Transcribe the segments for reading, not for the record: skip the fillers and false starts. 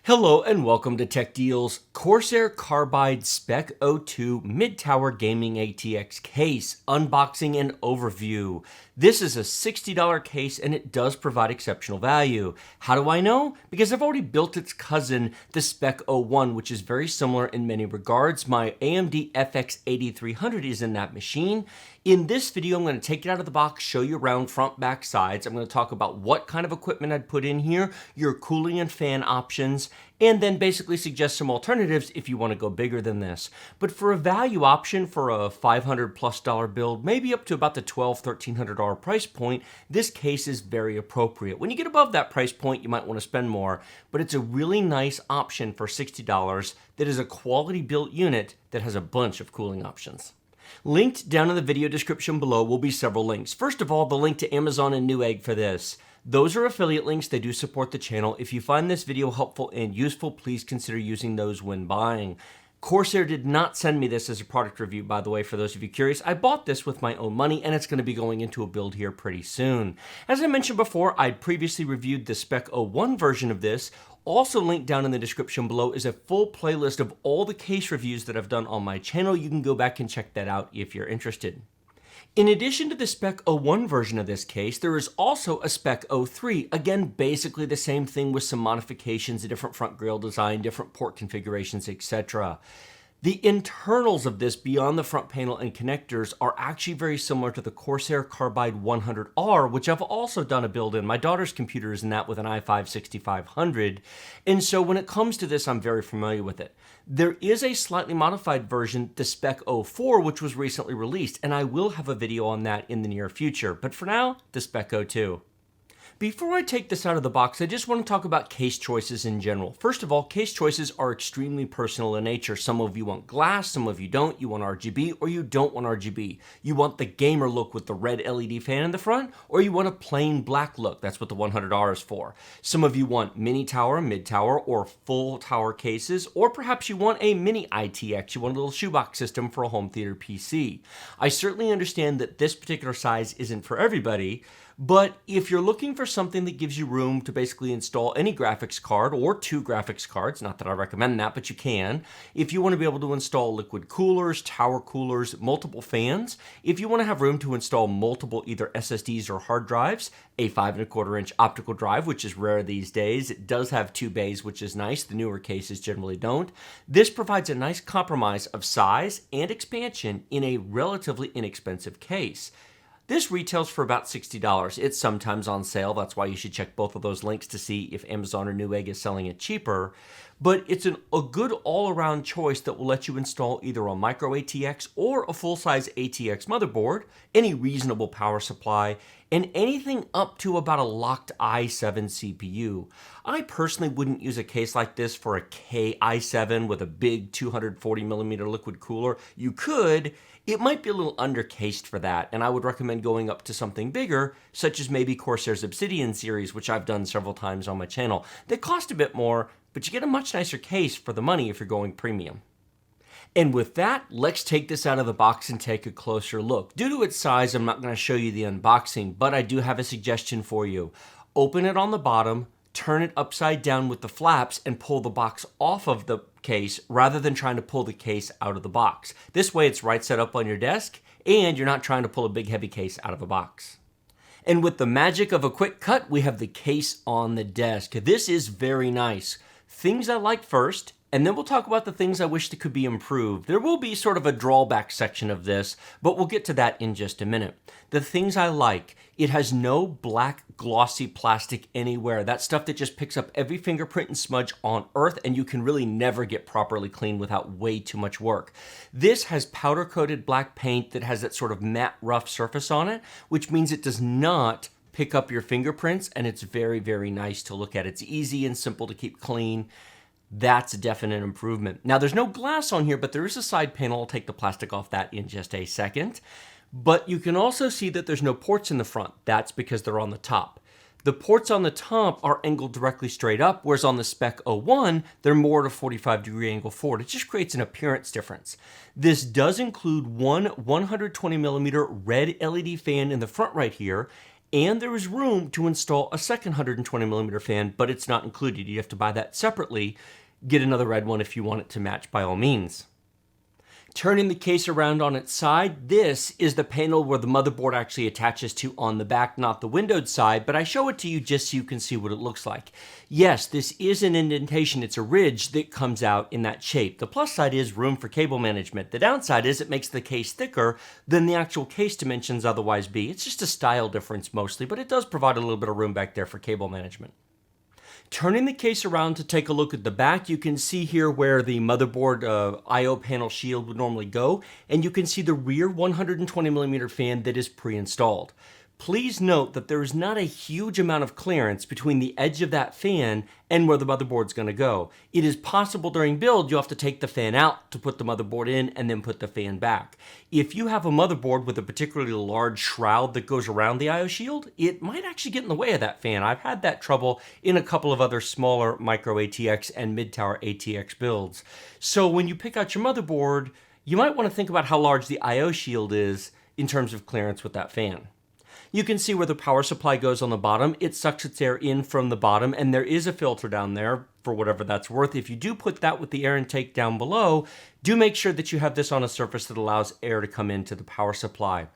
Hello and welcome to Tech Deal's Corsair Carbide SPEC-02 Mid-Tower Gaming ATX case unboxing and overview. This is a $60 case and it does provide exceptional value. How do I know? Because I've already built its cousin, the SPEC-01, which is very similar in many regards. My AMD FX 8300 is in that machine. In this video, I'm going to take it out of the box, show you around front, back, sides. I'm going to talk about what kind of equipment I'd put in here, your cooling and fan options, and then basically suggest some alternatives if you want to go bigger than this. But for a value option for a $500+ build, maybe up to about the $1,200–$1,300 price point, this case is very appropriate. When you get above that price point, you might want to spend more, but it's a really nice option for $60 that is a quality built unit that has a bunch of cooling options. Linked down in the video description below will be several links. First of all, the link to Amazon and Newegg for this. Those are affiliate links. They do support the channel. If you find this video helpful and useful, please consider using those when buying. Corsair did not send me this as a product review, by the way, for those of you curious. I bought this with my own money, and it's going to be going into a build here pretty soon. As I mentioned before, I'd previously reviewed the SPEC-01 version of this. Also linked down in the description below is a full playlist of all the case reviews that I've done on my channel. You can go back and check that out if you're interested. In addition to the SPEC-01 version of this case, there is also a SPEC-03. Again, basically the same thing with some modifications, a different front grille design, different port configurations, etc. The internals of this beyond the front panel and connectors are actually very similar to the Corsair Carbide 100R, which I've also done a build in. My daughter's computer is in that with an i5-6500, and so when it comes to this, I'm very familiar with it. There is a slightly modified version, the SPEC-04, which was recently released, and I will have a video on that in the near future, but for now, the SPEC-02. Before I take this out of the box, I just want to talk about case choices in general. First of all, case choices are extremely personal in nature. Some of you want glass, some of you don't. You want RGB or you don't want RGB. You want the gamer look with the red LED fan in the front, or you want a plain black look. That's what the 100R is for. Some of you want mini tower, mid tower, or full tower cases, or perhaps you want a mini ITX. You want a little shoebox system for a home theater PC. I certainly understand that this particular size isn't for everybody, but if you're looking for something that gives you room to basically install any graphics card or two graphics cards, not that I recommend that, but you can. If you want to be able to install liquid coolers, tower coolers, multiple fans, if you want to have room to install multiple either SSDs or hard drives, a 5¼ inch optical drive, which is rare these days. It does have 2 bays, which is nice. The newer cases generally don't. This provides a nice compromise of size and expansion in a relatively inexpensive case. This retails for about $60. It's sometimes on sale. That's why you should check both of those links to see if Amazon or Newegg is selling it cheaper. But it's a good all-around choice that will let you install either a micro ATX or a full-size ATX motherboard, any reasonable power supply, and anything up to about a locked i7 CPU. I personally wouldn't use a case like this for a K i7 with a big 240mm liquid cooler. You could. It might be a little undercased for that, and I would recommend going up to something bigger, such as maybe Corsair's Obsidian series, which I've done several times on my channel. They cost a bit more, but you get a much nicer case for the money if you're going premium. And with that, let's take this out of the box and take a closer look. Due to its size, I'm not going to show you the unboxing, but I do have a suggestion for you. Open it on the bottom, turn it upside down with the flaps, and pull the box off of the case rather than trying to pull the case out of the box. This way it's right set up on your desk, and you're not trying to pull a big heavy case out of a box. And with the magic of a quick cut, we have the case on the desk. This is very nice. Things I like first, and then we'll talk about the things I wish that could be improved. There will be sort of a drawback section of this, but we'll get to that in just a minute. The things I like: it has no black glossy plastic anywhere. That stuff that just picks up every fingerprint and smudge on earth, and you can really never get properly clean without way too much work. This has powder coated black paint that has that sort of matte rough surface on it, which means it does not pick up your fingerprints, and it's very, very nice to look at. It's easy and simple to keep clean. That's a definite improvement. Now, there's no glass on here, but there is a side panel. I'll take the plastic off that in just a second. But you can also see that there's no ports in the front. That's because they're on the top. The ports on the top are angled directly straight up, whereas on the SPEC-01, they're more at a 45-degree angle forward. It just creates an appearance difference. This does include one 120mm red LED fan in the front right here, And there is room to install a second 120mm fan, but it's not included. You have to buy that separately. Get another red one if you want it to match by all means. Turning the case around on its side, this is the panel where the motherboard actually attaches to on the back, not the windowed side, but I show it to you just so you can see what it looks like. Yes, this is an indentation. It's a ridge that comes out in that shape. The plus side is room for cable management. The downside is it makes the case thicker than the actual case dimensions otherwise be. It's just a style difference mostly, but it does provide a little bit of room back there for cable management. Turning the case around to take a look at the back, you can see here where the motherboard I/O panel shield would normally go, and you can see the rear 120mm fan that is pre-installed. Please note that there is not a huge amount of clearance between the edge of that fan and where the motherboard's going to go. It is possible during build you'll have to take the fan out to put the motherboard in and then put the fan back. If you have a motherboard with a particularly large shroud that goes around the I/O shield, it might actually get in the way of that fan. I've had that trouble in a couple of other smaller micro ATX and mid-tower ATX builds. So when you pick out your motherboard, you might want to think about how large the I/O shield is in terms of clearance with that fan. You can see where the power supply goes on the bottom. It sucks its air in from the bottom, and there is a filter down there for whatever that's worth. If you do put that with the air intake down below, do make sure that you have this on a surface that allows air to come into the power supply.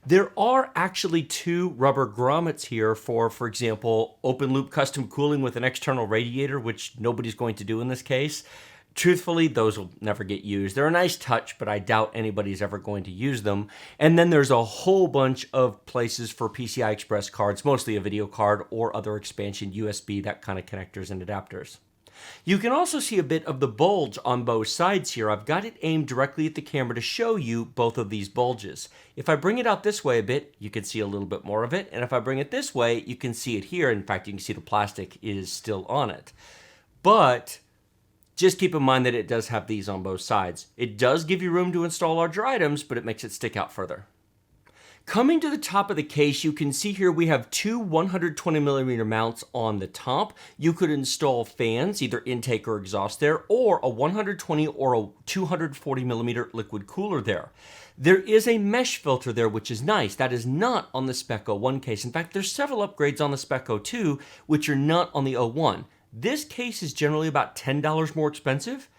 There are actually two rubber grommets here for example, open loop custom cooling with an external radiator, which nobody's going to do in this case. Truthfully, those will never get used. They're a nice touch, but I doubt anybody's ever going to use them. And then there's a whole bunch of places for PCI Express cards, mostly a video card or other expansion USB, that kind of connectors and adapters. You can also see a bit of the bulge on both sides here. I've got it aimed directly at the camera to show you both of these bulges. If I bring it out this way a bit, you can see a little bit more of it. And if I bring it this way, you can see it here. In fact, you can see the plastic is still on it. But just keep in mind that it does have these on both sides. It does give you room to install larger items, but it makes it stick out further. Coming to the top of the case, you can see here we have two 120mm mounts on the top. You could install fans, either intake or exhaust there, or a 120 or a 240mm liquid cooler there. There is a mesh filter there, which is nice. That is not on the SPEC-01 case. In fact, there's several upgrades on the SPEC-02, which are not on the 01. This case is generally about $10 more expensive.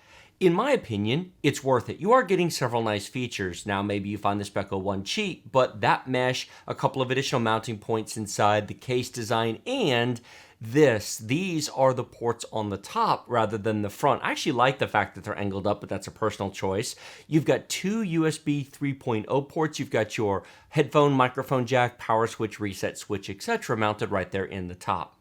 In my opinion, it's worth it. You are getting several nice features. Now, maybe you find the SPEC-01 cheap, but that mesh, a couple of additional mounting points inside, the case design, and these are the ports on the top rather than the front. I actually like the fact that they're angled up, but that's a personal choice. You've got two USB 3.0 ports. You've got your headphone, microphone jack, power switch, reset switch, etc. mounted right there in the top.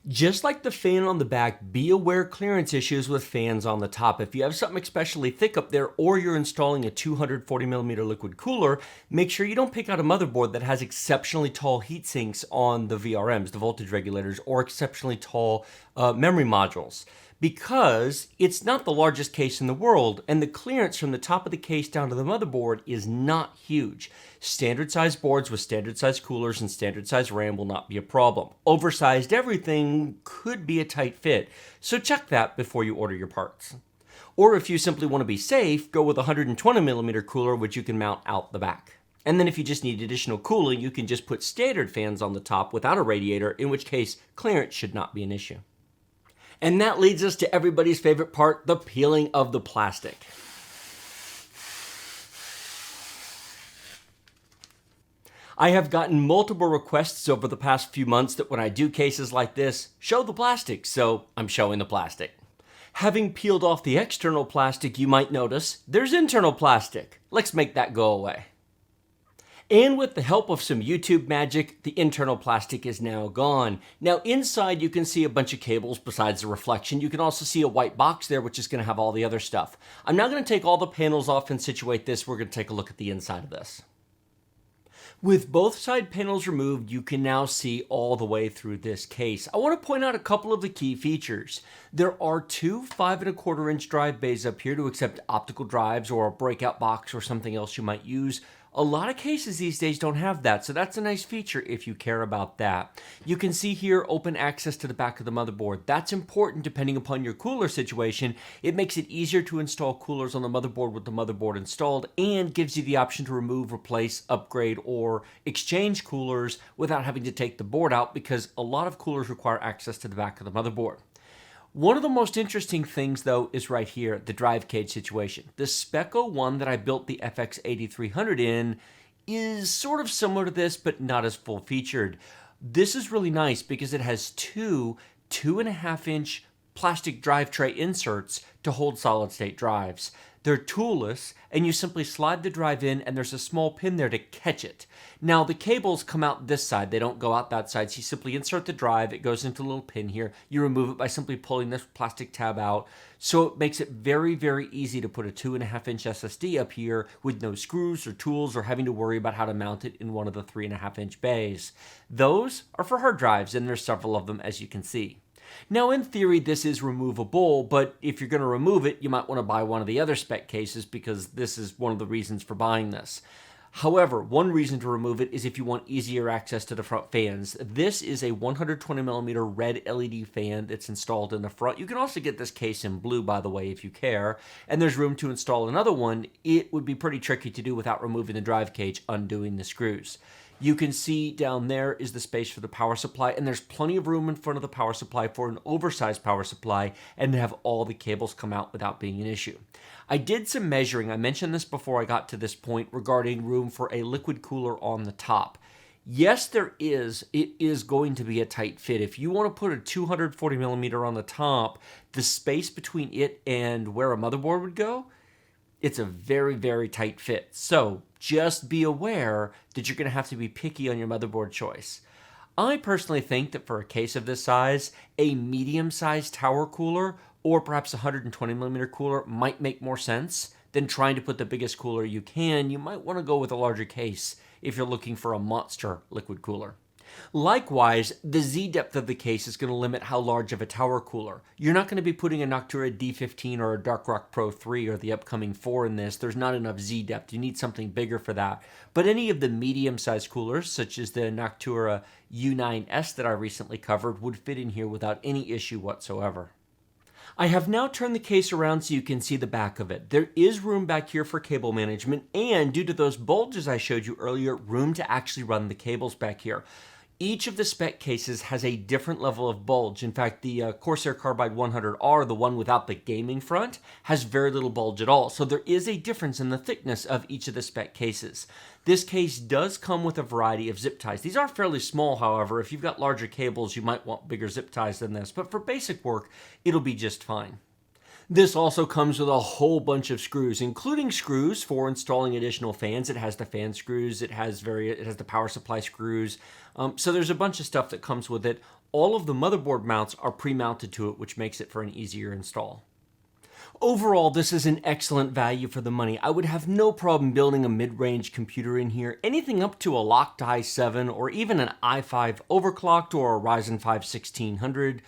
Just like the fan on the back, be aware of clearance issues with fans on the top. If you have something especially thick up there or you're installing a 240mm liquid cooler, make sure you don't pick out a motherboard that has exceptionally tall heat sinks on the VRMs, the voltage regulators, or exceptionally tall memory modules, because it's not the largest case in the world, and the clearance from the top of the case down to the motherboard is not huge. Standard size boards with standard size coolers and standard size RAM will not be a problem. Oversized everything could be a tight fit, so check that before you order your parts. Or if you simply want to be safe, go with a 120mm cooler, which you can mount out the back. And then if you just need additional cooling, you can just put standard fans on the top without a radiator, in which case clearance should not be an issue. And that leads us to everybody's favorite part, the peeling of the plastic. I have gotten multiple requests over the past few months that when I do cases like this, show the plastic, so I'm showing the plastic. Having peeled off the external plastic, you might notice there's internal plastic. Let's make that go away. And with the help of some YouTube magic, the internal plastic is now gone. Now inside you can see a bunch of cables besides the reflection. You can also see a white box there, which is going to have all the other stuff. I'm now going to take all the panels off and situate this. We're going to take a look at the inside of this. With both side panels removed, you can now see all the way through this case. I want to point out a couple of the key features. There are two 5¼ inch drive bays up here to accept optical drives or a breakout box or something else you might use. A lot of cases these days don't have that, so that's a nice feature if you care about that. You can see here open access to the back of the motherboard. That's important depending upon your cooler situation. It makes it easier to install coolers on the motherboard with the motherboard installed and gives you the option to remove, replace, upgrade, or exchange coolers without having to take the board out because a lot of coolers require access to the back of the motherboard. One of the most interesting things, though, is right here, the drive cage situation. The SPEC-01 that I built the FX8300 in is sort of similar to this, but not as full-featured. This is really nice because it has two 2.5-inch plastic drive tray inserts to hold solid-state drives. They're toolless, and you simply slide the drive in, and there's a small pin there to catch it. Now, the cables come out this side. They don't go out that side, so you simply insert the drive. It goes into a little pin here. You remove it by simply pulling this plastic tab out. So it makes it very, very easy to put a 2.5-inch SSD up here with no screws or tools or having to worry about how to mount it in one of the 3.5-inch bays. Those are for hard drives, and there's several of them, as you can see. Now, in theory, this is removable, but if you're going to remove it, you might want to buy one of the other spec cases because this is one of the reasons for buying this. However, one reason to remove it is if you want easier access to the front fans. This is a 120mm red LED fan that's installed in the front. You can also get this case in blue, by the way, if you care, and there's room to install another one. It would be pretty tricky to do without removing the drive cage, undoing the screws. You can see down there is the space for the power supply, and there's plenty of room in front of the power supply for an oversized power supply and to have all the cables come out without being an issue. I did some measuring. I mentioned this before I got to this point regarding room for a liquid cooler on the top. Yes, there is. It is going to be a tight fit. If you want to put a 240mm on the top, the space between it and where a motherboard would go, it's a very, very tight fit. So just be aware that you're going to have to be picky on your motherboard choice. I personally think that for a case of this size, a medium-sized tower cooler or perhaps a 120mm cooler might make more sense than trying to put the biggest cooler you can. You might want to go with a larger case if you're looking for a monster liquid cooler. Likewise, the Z-depth of the case is going to limit how large of a tower cooler. You're not going to be putting a Noctua D15 or a Darkrock Pro 3 or the upcoming 4 in this. There's not enough Z-depth. You need something bigger for that. But any of the medium-sized coolers, such as the Noctua U9S that I recently covered, would fit in here without any issue whatsoever. I have now turned the case around so you can see the back of it. There is room back here for cable management, and due to those bulges I showed you earlier, room to actually run the cables back here. Each of the spec cases has a different level of bulge. In fact, the Corsair Carbide 100R, the one without the gaming front, has very little bulge at all. So there is a difference in the thickness of each of the spec cases. This case does come with a variety of zip ties. These are fairly small, however. If you've got larger cables, you might want bigger zip ties than this. But for basic work, it'll be just fine. This also comes with a whole bunch of screws, including screws for installing additional fans. It has the fan screws, it has the power supply screws. So there's a bunch of stuff that comes with it. All of the motherboard mounts are pre-mounted to it, which makes it for an easier install. Overall, this is an excellent value for the money. I would have no problem building a mid-range computer in here. Anything up to a locked i7 or even an i5 overclocked or a Ryzen 5 1600.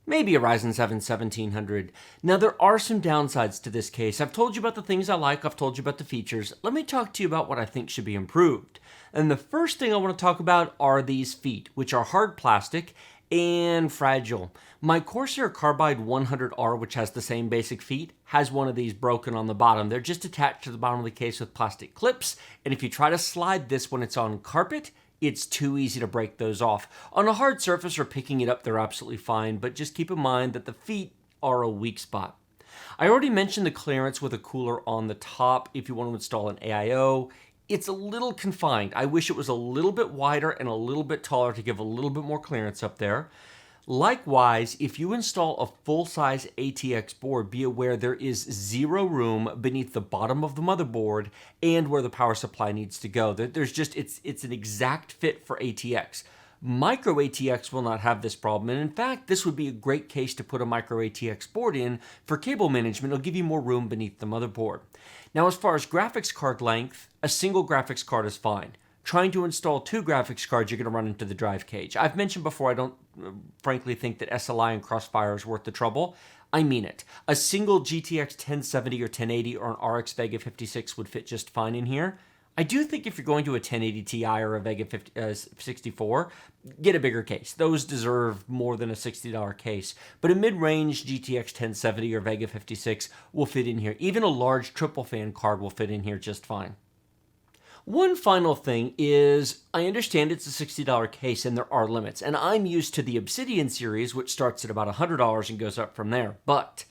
Maybe a Ryzen 7 1700. Now, there are some downsides to this case. I've told you about the things I like. I've told you about the features. Let me talk to you about what I think should be improved. And the first thing I want to talk about are these feet, which are hard plastic and fragile. My Corsair Carbide 100R, which has the same basic feet, has one of these broken on the bottom. They're just attached to the bottom of the case with plastic clips. And if you try to slide this when it's on carpet, it's too easy to break those off. On a hard surface or picking it up, they're absolutely fine, but just keep in mind that the feet are a weak spot. I already mentioned the clearance with a cooler on the top if you want to install an AIO. It's a little confined. I wish it was a little bit wider and a little bit taller to give a little bit more clearance up there. Likewise, if you install a full-size ATX board, be aware there is zero room beneath the bottom of the motherboard and where the power supply needs to go. It's an exact fit for ATX. Micro ATX will not have this problem, and in fact, this would be a great case to put a micro ATX board in for cable management. It'll give you more room beneath the motherboard. Now, as far as graphics card length, a single graphics card is fine. Trying to install two graphics cards, you're going to run into the drive cage. I've mentioned before, I don't frankly think that SLI and Crossfire is worth the trouble. I mean it. A single GTX 1070 or 1080 or an RX Vega 56 would fit just fine in here. I do think if you're going to a 1080 Ti or a Vega 64, get a bigger case. Those deserve more than a $60 case. But a mid-range GTX 1070 or Vega 56 will fit in here. Even a large triple fan card will fit in here just fine. One final thing is, I understand it's a $60 case and there are limits, and I'm used to the Obsidian series, which starts at about $100 and goes up from there. But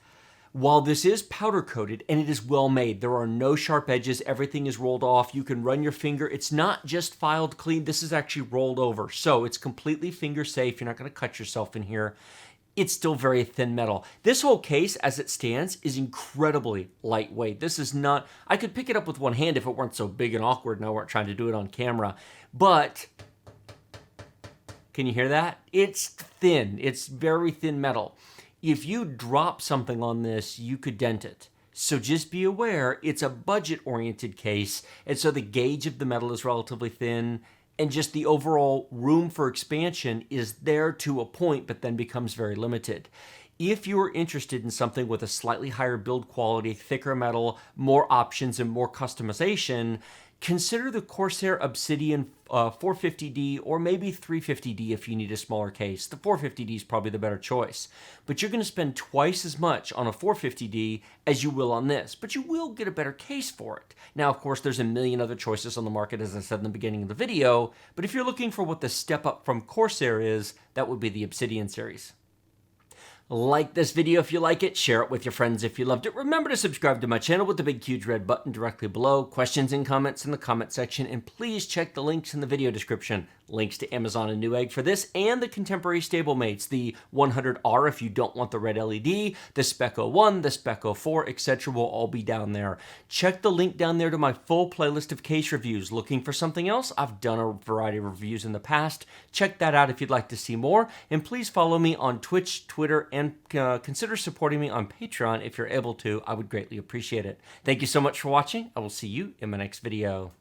while this is powder coated and it is well made, there are no sharp edges, everything is rolled off, you can run your finger, it's not just filed clean, this is actually rolled over. So it's completely finger safe, you're not gonna cut yourself in here. It's still very thin metal. This whole case, as it stands, is incredibly lightweight. This is not, I could pick it up with one hand if it weren't so big and awkward and I weren't trying to do it on camera. But, can you hear that? It's thin, it's very thin metal. If you drop something on this, you could dent it. So just be aware, it's a budget-oriented case, and so the gauge of the metal is relatively thin, and just the overall room for expansion is there to a point, but then becomes very limited. If you are interested in something with a slightly higher build quality, thicker metal, more options, and more customization, consider the Corsair Obsidian 450D or maybe 350D if you need a smaller case. The 450D is probably the better choice. But you're going to spend twice as much on a 450D as you will on this, but you will get a better case for it. Now, of course, there's a million other choices on the market, as I said in the beginning of the video, but if you're looking for what the step up from Corsair is, that would be the Obsidian series. Like this video if you like it, share it with your friends if you loved it. Remember to subscribe to my channel with the big huge red button directly below. Questions and comments in the comment section, and please check the links in the video description. Links to Amazon and Newegg for this and the contemporary stablemates, the 100R if you don't want the red LED, the SPEC-01, the SPEC-04, etc. will all be down there. Check the link down there to my full playlist of case reviews. Looking for something else? I've done a variety of reviews in the past. Check that out if you'd like to see more, and please follow me on Twitch, Twitter, and consider supporting me on Patreon if you're able to. I would greatly appreciate it. Thank you so much for watching. I will see you in my next video.